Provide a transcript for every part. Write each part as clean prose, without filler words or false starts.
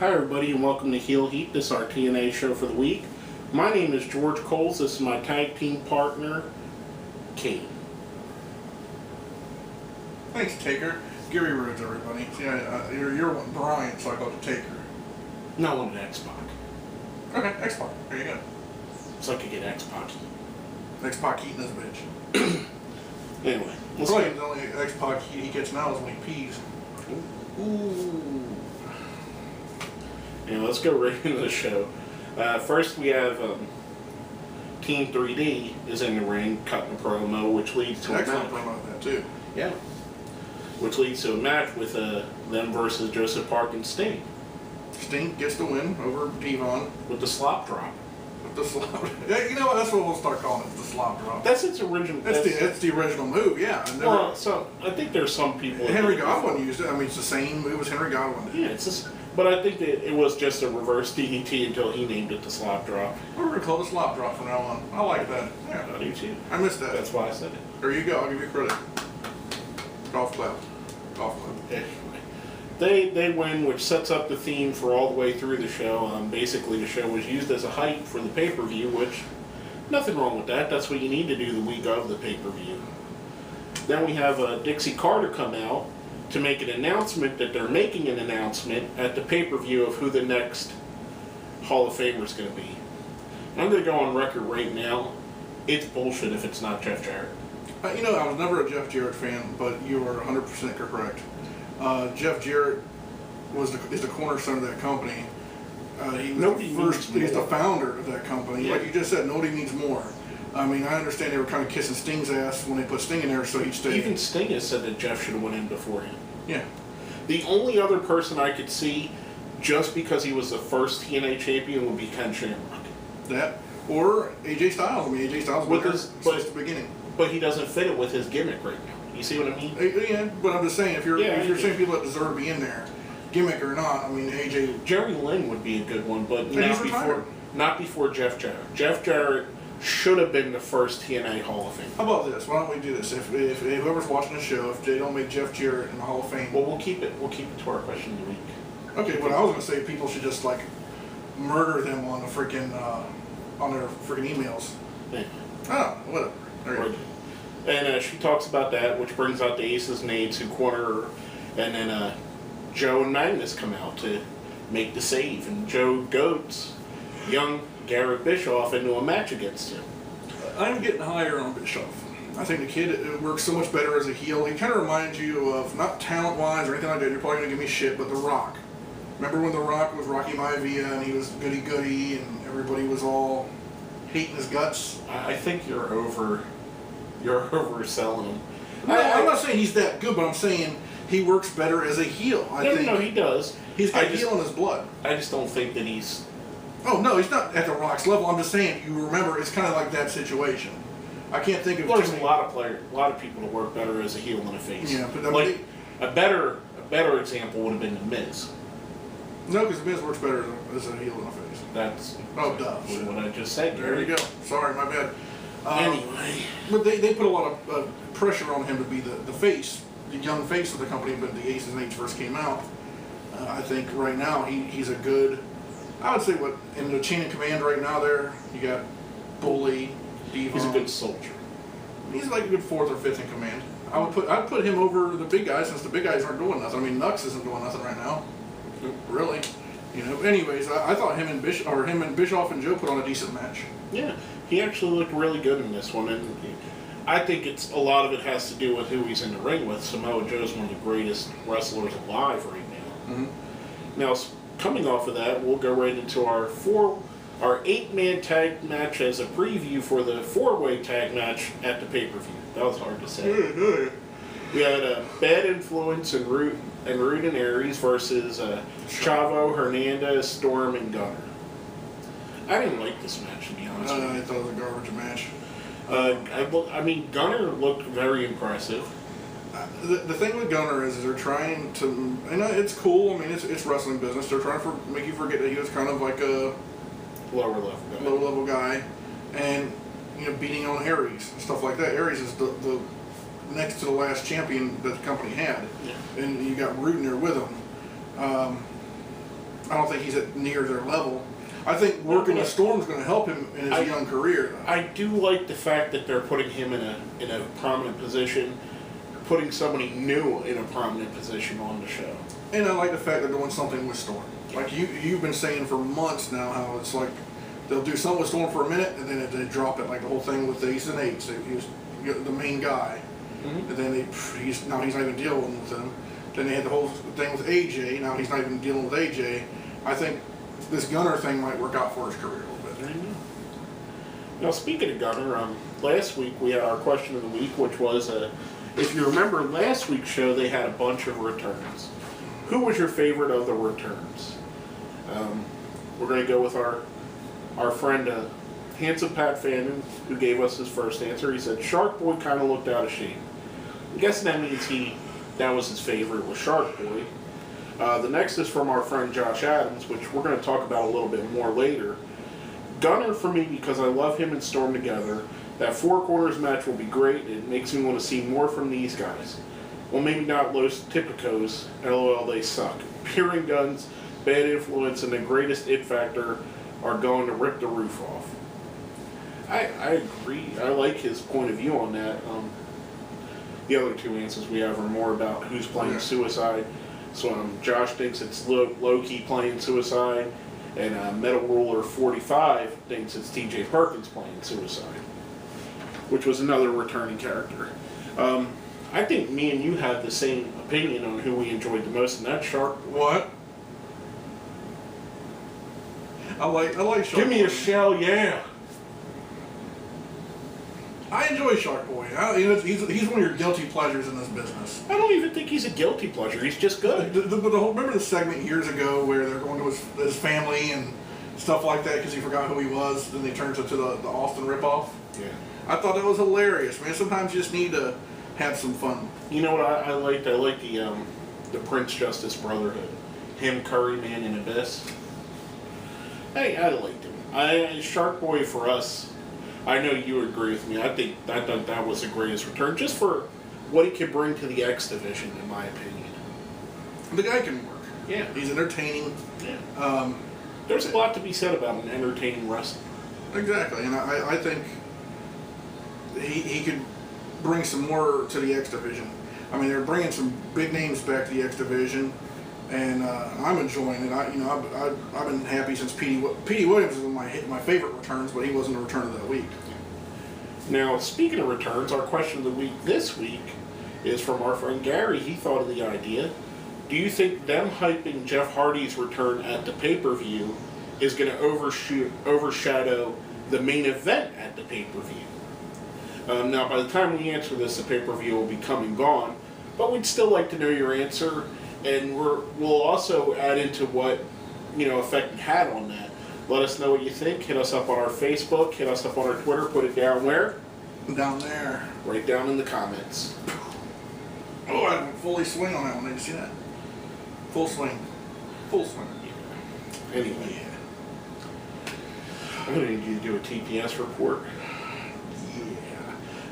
Hi everybody and welcome to Heel Heat. This is our TNA show for the week. My name is George Coles. This is my tag team partner, Kate. Thanks, Taker. Gary Rhodes, everybody. See, you're one Brian, so I call it Taker. No, I'm an X-Pac. Okay, X-Pac. There you go. So I could get X-Pac. X-Pac eating this bitch. Anyway, let's Probably the only X-Pac he gets now is when he pees. Ooh. And let's go right into the show. First, we have Team 3D is in the ring cutting a promo, which leads to excellent promo of that too. Yeah. Which leads to a match with them versus Joseph Park and Sting. Sting gets the win over Devon with the slop drop. With the slop. Yeah, you know what? That's what we'll start calling it. The slop drop. That's its original. That's the original move. Yeah. Well, so I think there's some people. Henry Godwin used it. I mean, it's the same move as Henry Godwin did. Yeah, it's just. But I think that it was just a reverse DDT until he named it the slop drop. We're going to call it the slop drop from now on. I like that. Yeah. I do too. I missed that. That's why I said it. There you go. I'll give you credit. Golf clap. Golf clap. They win, which sets up the theme for all the way through the show. Basically, the show was used as a hype for the pay-per-view, which, nothing wrong with that. That's what you need to do the week of the pay-per-view. Then we have Dixie Carter come out to make an announcement that they're making an announcement at the pay-per-view of who the next Hall of Famer is going to be. And I'm going to go on record right now. It's bullshit if it's not Jeff Jarrett. You know, I was never a Jeff Jarrett fan, but you are 100% correct. Jeff Jarrett is the cornerstone of that company. He was he's the founder of that company. Yeah. Like you just said, nobody needs more. I mean, I understand they were kind of kissing Sting's ass when they put Sting in there so he'd stay. Even Sting has said that Jeff should have went in before him. Yeah. The only other person I could see, just because he was the first TNA champion, would be Ken Shamrock. That, or AJ Styles. I mean, AJ Styles was there since the beginning. But he doesn't fit it with his gimmick right now. You see what I mean? Yeah, but I'm just saying, if you're saying people that deserve to be in there, gimmick or not, I mean, AJ... Jerry Lynn would be a good one, but not before Jeff Jarrett. Jeff Jarrett should have been the first TNA Hall of Fame. How about this? Why don't we do this? If whoever's watching the show, if they don't make Jeff Jarrett in the Hall of Fame... Well, we'll keep it to our question of the week. Okay, but I was going to say people should just, like, murder them on the freaking, on their freaking emails. Yeah. Oh, whatever. There you go. And she talks about that, which brings out the Aces and Eights who corner her. And then Joe and Magnus come out to make the save. And Joe goats young Garrett Bischoff into a match against him. I'm getting higher on Bischoff. I think the kid works so much better as a heel. He kind of reminds you of, not talent-wise or anything like that, you're probably going to give me shit, but The Rock. Remember when The Rock was Rocky Maivia and he was goody-goody and everybody was all hating his guts? I think you're overselling him. I'm not saying he's that good, but I'm saying he works better as a heel. No, he does. He's got heel in his blood. I just don't think that he's... Oh, no, he's not at The Rock's level. I'm just saying, you remember, it's kind of like that situation. I can't think of... Well, there's a lot of people that work better as a heel than a face. Yeah, but like, a better example would have been The Miz. No, because The Miz works better as a heel than a face. That's duh. What I just said. There you go. Sorry, my bad. Anyway. But they put a lot of pressure on him to be the face, the young face of the company when the Aces and Eights first came out. I think right now he's a good... I would say in the chain of command right now there, you got Bully, Devon. He's a good soldier. He's like a good 4th or 5th in command. I'd put him over the big guys since the big guys aren't doing nothing. I mean, Nux isn't doing nothing right now. Really. You know. Anyways, I thought him and Bischoff and Joe put on a decent match. Yeah, he actually looked really good in this one, and I think a lot of it has to do with who he's in the ring with. Samoa Joe's one of the greatest wrestlers alive right now. Mm-hmm. Now, coming off of that, we'll go right into our 8-man tag match as a preview for the 4-way tag match at the pay-per-view. That was hard to say. We had Bad Influence and Root and Aries versus Chavo, Hernandez, Storm, and Gunner. I didn't like this match, to be honest with you. I thought it was a garbage match. I mean, Gunner looked very impressive. The thing with Gunner is they're trying to, and it's cool. I mean, it's wrestling business. They're trying to make you forget that he was kind of like a lower level guy, and beating on Aries and stuff like that. Aries is the next to the last champion that the company had, and you got Root in there with him. I don't think he's at near their level. I think working with Storm's going to help him in his young career. I do like the fact that they're putting him in a prominent position, putting somebody new in a prominent position on the show. And I like the fact they're doing something with Storm. Like you've been saying for months now how it's like they'll do something with Storm for a minute and then they drop it, like the whole thing with the East and Eights. He was the main guy, and then he's not even dealing with him. Then they had the whole thing with AJ. Now he's not even dealing with AJ. I think this Gunner thing might work out for his career a little bit. Now, speaking of Gunner, last week we had our question of the week, which was, if you remember last week's show, they had a bunch of returns. Who was your favorite of the returns? We're going to go with our friend, Handsome Pat Fannin, who gave us his first answer. He said Shark Boy kind of looked out of shape. I'm guessing that means that was his favorite, was Shark Boy. The next is from our friend Josh Adams, which we're going to talk about a little bit more later. Gunner for me because I love him and Storm together. That Four Corners match will be great. It makes me want to see more from these guys. Well, maybe not Los Typicos. LOL, they suck. Peering guns, bad influence, and the greatest it factor are going to rip the roof off. I agree. I like his point of view on that. The other two answers we have are more about who's playing Suicide. So Josh thinks it's low-key playing Suicide, and Metal Ruler 45 thinks it's TJ Perkins playing Suicide, which was another returning character. I think me and you have the same opinion on who we enjoyed the most, and that's Shark. What? I like Shark. Give me a shell, yeah. I enjoy Shark Boy. He's one of your guilty pleasures in this business. I don't even think he's a guilty pleasure. He's just good. Remember the segment years ago where they're going to his family and stuff like that because he forgot who he was, then they turned into the Austin ripoff? Yeah. I thought that was hilarious, man. Sometimes you just need to have some fun. You know what I liked? I liked the Prince Justice Brotherhood. Him, Curryman, and Abyss. Hey, I liked him. Shark Boy for us, I know you agree with me. I think that was the greatest return, just for what he could bring to the X division, in my opinion. The guy can work. Yeah. He's entertaining. Yeah. There's a lot to be said about an entertaining wrestler. Exactly, and I think he could bring some more to the X division. I mean, they're bringing some big names back to the X division, and I'm enjoying it. I've been happy since Petey Williams was one of my favorite returns, but he wasn't a return of the week. Now, speaking of returns, our question of the week this week is from our friend Gary. He thought of the idea. Do you think them hyping Jeff Hardy's return at the pay-per-view is going to overshadow the main event at the pay-per-view? Now, by the time we answer this, the pay-per-view will be come and gone, but we'd still like to know your answer, and we'll also add into what effect it had on that. Let us know what you think. Hit us up on our Facebook, hit us up on our Twitter, put it down where? Down there. Right down in the comments. Oh, I went fully swing on that one. Did you see that? Full swing. Full swing. Yeah. Anyway. Yeah. I'm going to need you to do a TPS report.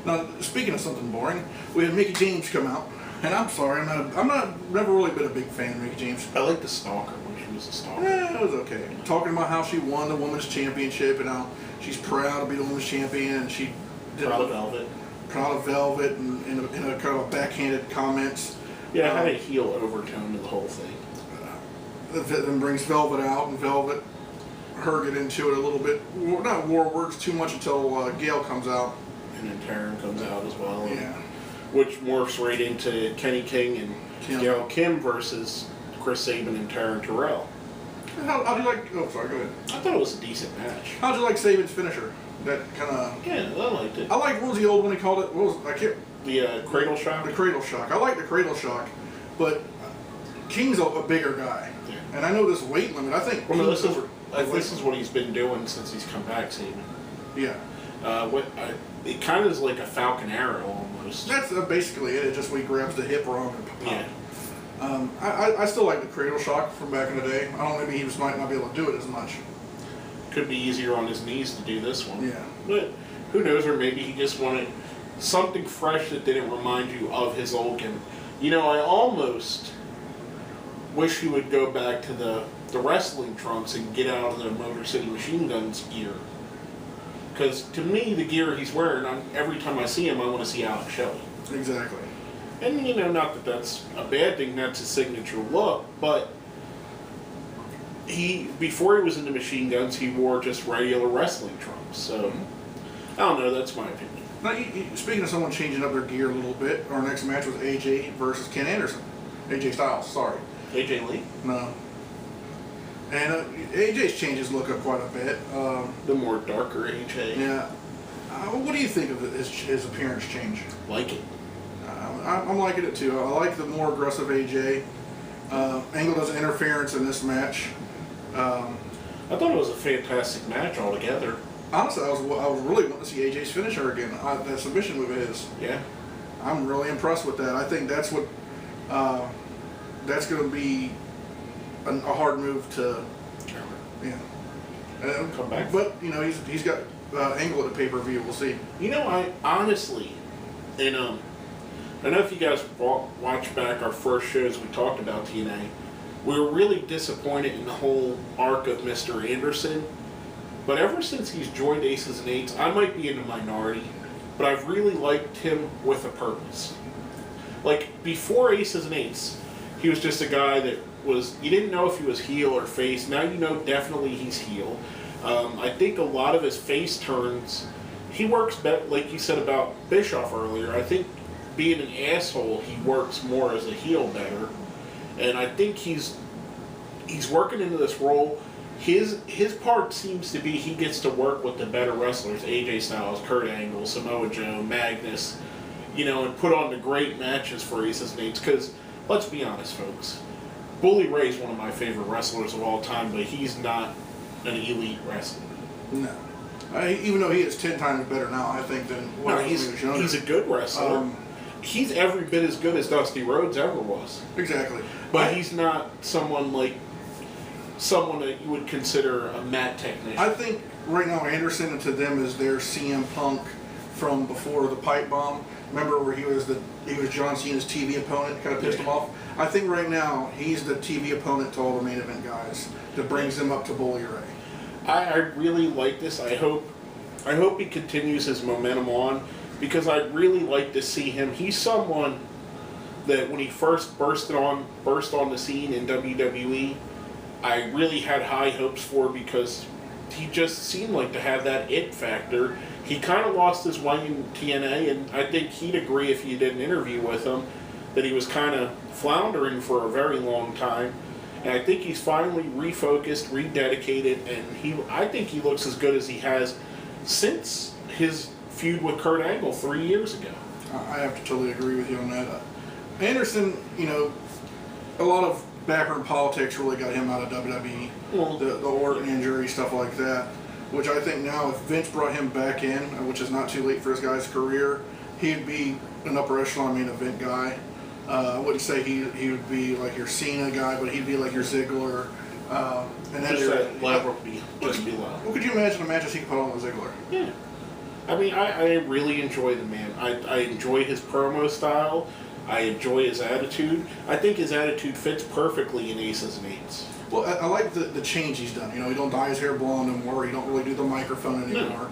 Now, speaking of something boring, we had Mickie James come out, and I'm sorry, never really been a big fan of Mickie James. I like the stalker when she was a stalker. Yeah, it was okay. Talking about how she won the women's championship and how she's proud to be the women's champion, and she proud of Velvet. Proud of Velvet, and in a kind of backhanded comments. Yeah, it had a heel overtone to the whole thing. Then brings Velvet out, and Velvet, her get into it a little bit. Not war words too much until Gail comes out. And then Taryn comes out as well. Yeah. Which morphs right into Kenny King and Gail Kim versus Chris Sabin and Taryn Terrell. How'd you like... Oh, sorry, go ahead. I thought it was a decent match. How'd you like Sabin's finisher? That kind of... Yeah, I liked it. I like, what was the old one he called it? The Cradle Shock? The Cradle Shock. I like the Cradle Shock, but King's a bigger guy. Yeah. And I know this weight limit. I think... Well, this is what he's been doing since he's come back, Sabin. Yeah. It kind of is like a Falcon Arrow almost. That's basically it. It's just when he grabs the hip wrong and pop. Yeah. I still like the Cradle Shock from back in the day. I don't know, maybe he just might not be able to do it as much. Could be easier on his knees to do this one. Yeah. But who knows, or maybe he just wanted something fresh that didn't remind you of his old game. I almost wish he would go back to the wrestling trunks and get out of the Motor City Machine Guns gear. Because to me, the gear he's wearing, every time I see him, I want to see Alex Shelley. Exactly. And, not that that's a bad thing, that's his signature look, but before he was into Machine Guns, he wore just regular wrestling trunks. So, I don't know, that's my opinion. Now, speaking of someone changing up their gear a little bit, our next match was AJ versus Ken Anderson. AJ Styles, sorry. AJ Lee? No. And AJ's changed his look up quite a bit. The more darker AJ. Yeah. What do you think of his appearance change? Like it. I'm liking it too. I like the more aggressive AJ. Angle does interference in this match. I thought it was a fantastic match altogether. Honestly, I was really wanting to see AJ's finisher again. That submission move of his. Yeah. I'm really impressed with that. I think that's what that's going to be a hard move to. Yeah. Come back. But he's got Angle at the pay-per-view. We'll see. I honestly, and I know if you guys watch back our first shows we talked about TNA, we were really disappointed in the whole arc of Mr. Anderson. But ever since he's joined Aces and Eights, I might be in the minority, but I've really liked him with a purpose. Like, before Aces and Eights, he was just a guy that you didn't know if he was heel or face. Now you know definitely he's heel. I think a lot of his face turns, he works better, like you said about Bischoff earlier. I think being an asshole, he works more as a heel better. And I think he's working into this role. His part seems to be he gets to work with the better wrestlers, AJ Styles, Kurt Angle, Samoa Joe, Magnus, and put on the great matches for Aces and Eights. Because, let's be honest, folks, Bully Ray's one of my favorite wrestlers of all time, but he's not an elite wrestler. No. Even though he is 10 times better now, I think, than when he was younger. He's a good wrestler. He's every bit as good as Dusty Rhodes ever was. Exactly. But he's not someone that you would consider a mat technician. I think right now Anderson to them is their CM Punk from before the pipe bomb. Remember where he was John Cena's TV opponent, kind of pissed him off? I think right now he's the TV opponent to all the main event guys that brings them up to Bully Ray. I really like this. I hope he continues his momentum on, because I'd really like to see him. He's someone that when he first burst on the scene in WWE, I really had high hopes for, because he just seemed like to have that it factor. He kind of lost his way in TNA, and I think he'd agree if you did an interview with him that he was kind of floundering for a very long time. And I think he's finally refocused, rededicated, and I think he looks as good as he has since his feud with Kurt Angle 3 years ago. I have to totally agree with you on that. Anderson, a lot of backroom politics really got him out of WWE. Well, the Orton injury, stuff like that. Which I think now, if Vince brought him back in, which is not too late for this guy's career, he'd be an upper echelon main event guy. I wouldn't say he would be like your Cena guy, but he'd be like your Ziggler. And then that level would be just be loud. What could you imagine the matches he could put on with Ziggler? Yeah. I mean, I really enjoy the man. I enjoy his promo style. I enjoy his attitude. I think his attitude fits perfectly in Aces and Eights. Well, I like the change he's done. He don't dye his hair blonde anymore. He don't really do the microphone anymore.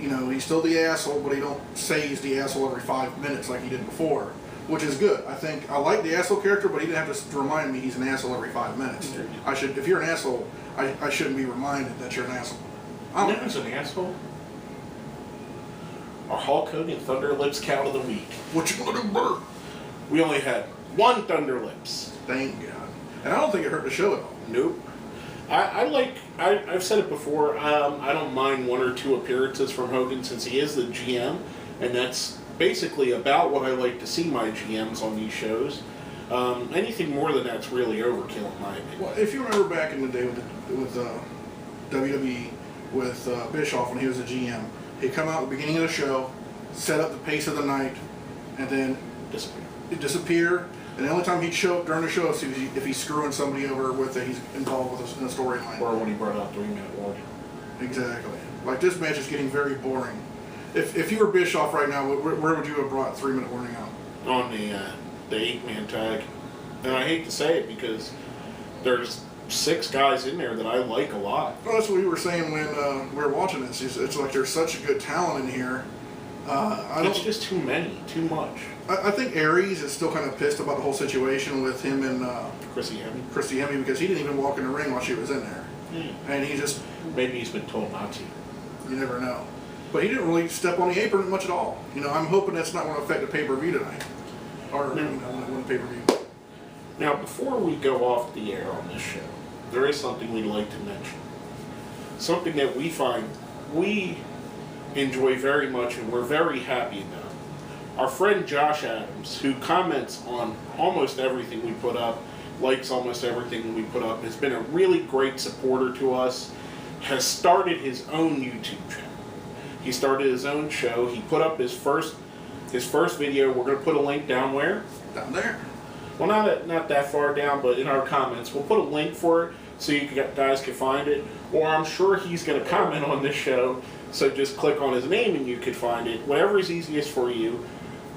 No. He's still the asshole, but he don't say he's the asshole every 5 minutes like he did before, which is good. I like the asshole character, but he didn't have to remind me he's an asshole every 5 minutes. If you're an asshole, I shouldn't be reminded that you're an asshole. Who's an asshole? Our Hulk Hogan Thunder Lips Count of the Week. What you gonna do, Bert? We only had one Thunder Lips. Thank God. And I don't think it hurt the show at all. Nope. I've said it before, I don't mind 1 or 2 appearances from Hogan since he is the GM, and that's basically about what I like to see my GMs on these shows. Anything more than that's really overkill in my opinion. Well, if you remember back in the day with WWE, with Bischoff when he was a GM, he'd come out at the beginning of the show, set up the pace of the night, and then disappear. And the only time he'd show up during the show is if he's screwing somebody over with it, he's involved with us in a storyline. Or when he brought out 3-minute warning. Exactly. Like, this match is getting very boring. If you were Bischoff right now, where would you have brought 3-minute warning out? On the 8-man tag. And I hate to say it because there's 6 guys in there that I like a lot. Well, that's what we were saying when we were watching this. It's like there's such a good talent in here. It's just too many, too much. I think Aries is still kind of pissed about the whole situation with him and Chrissy Hemme. Christy Hemme because he didn't even walk in the ring while she was in there. And he just... Maybe he's been told not to. You never know. But he didn't really step on the apron much at all. You know, I'm hoping that's not going to affect the pay-per-view tonight. Or, when the pay-per-view. Now, before we go off the air on this show, there is something we'd like to mention. Something that we find we enjoy very much and we're very happy about. Our friend Josh Adams, who comments on almost everything we put up, likes almost everything we put up, has been a really great supporter to us, has started his own YouTube channel. He started his own show. He put up his first video. We're going to put a link down where? Down there. Well, not that far down, but in our comments. We'll put a link for it so you guys can find it. Or I'm sure he's going to comment on this show, so just click on his name and you can find it. Whatever is easiest for you.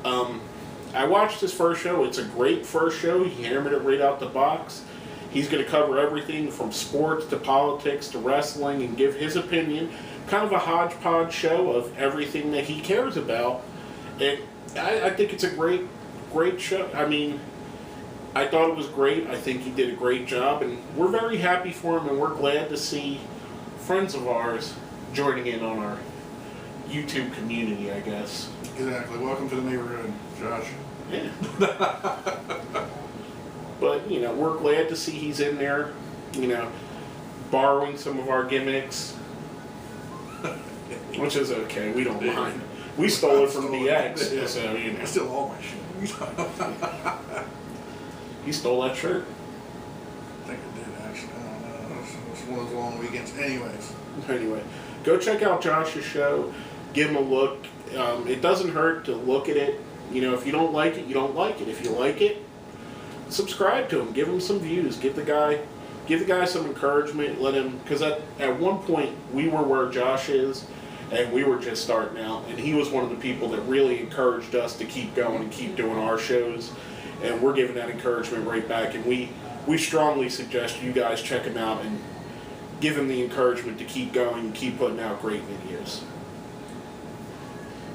I watched his first show. It's a great first show. He hammered it right out the box. He's going to cover everything from sports to politics to wrestling and give his opinion. Kind of a hodgepodge show of everything that he cares about. And I think it's a great show. I mean, I thought it was great. I think he did a great job. And we're very happy for him, and we're glad to see friends of ours joining in on our YouTube community, I guess. Exactly. Welcome to the neighborhood, Josh. Yeah. But, you know, we're glad to see he's in there, you know, borrowing some of our gimmicks, which is okay. We don't mind. We stole it from DX, so, you know. I still all my shit. He stole that shirt. I think I did, actually. I don't know. It was one of those long weekends. Anyway, go check out Josh's show. Give him a look. It doesn't hurt to look at it. You know, if you don't like it, you don't like it. If you like it, subscribe to him. Give him some views. Give the guy some encouragement. Let him, because at one point we were where Josh is, and we were just starting out, and he was one of the people that really encouraged us to keep going and keep doing our shows, and we're giving that encouragement right back. And we strongly suggest you guys check him out and give him the encouragement to keep going and keep putting out great videos.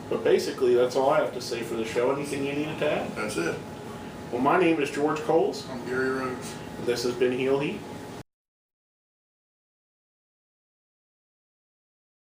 But basically, that's all I have to say for the show. Anything you needed to add? That's it. Well, my name is George Coles. I'm Gary Rhodes. This has been Heel Heat.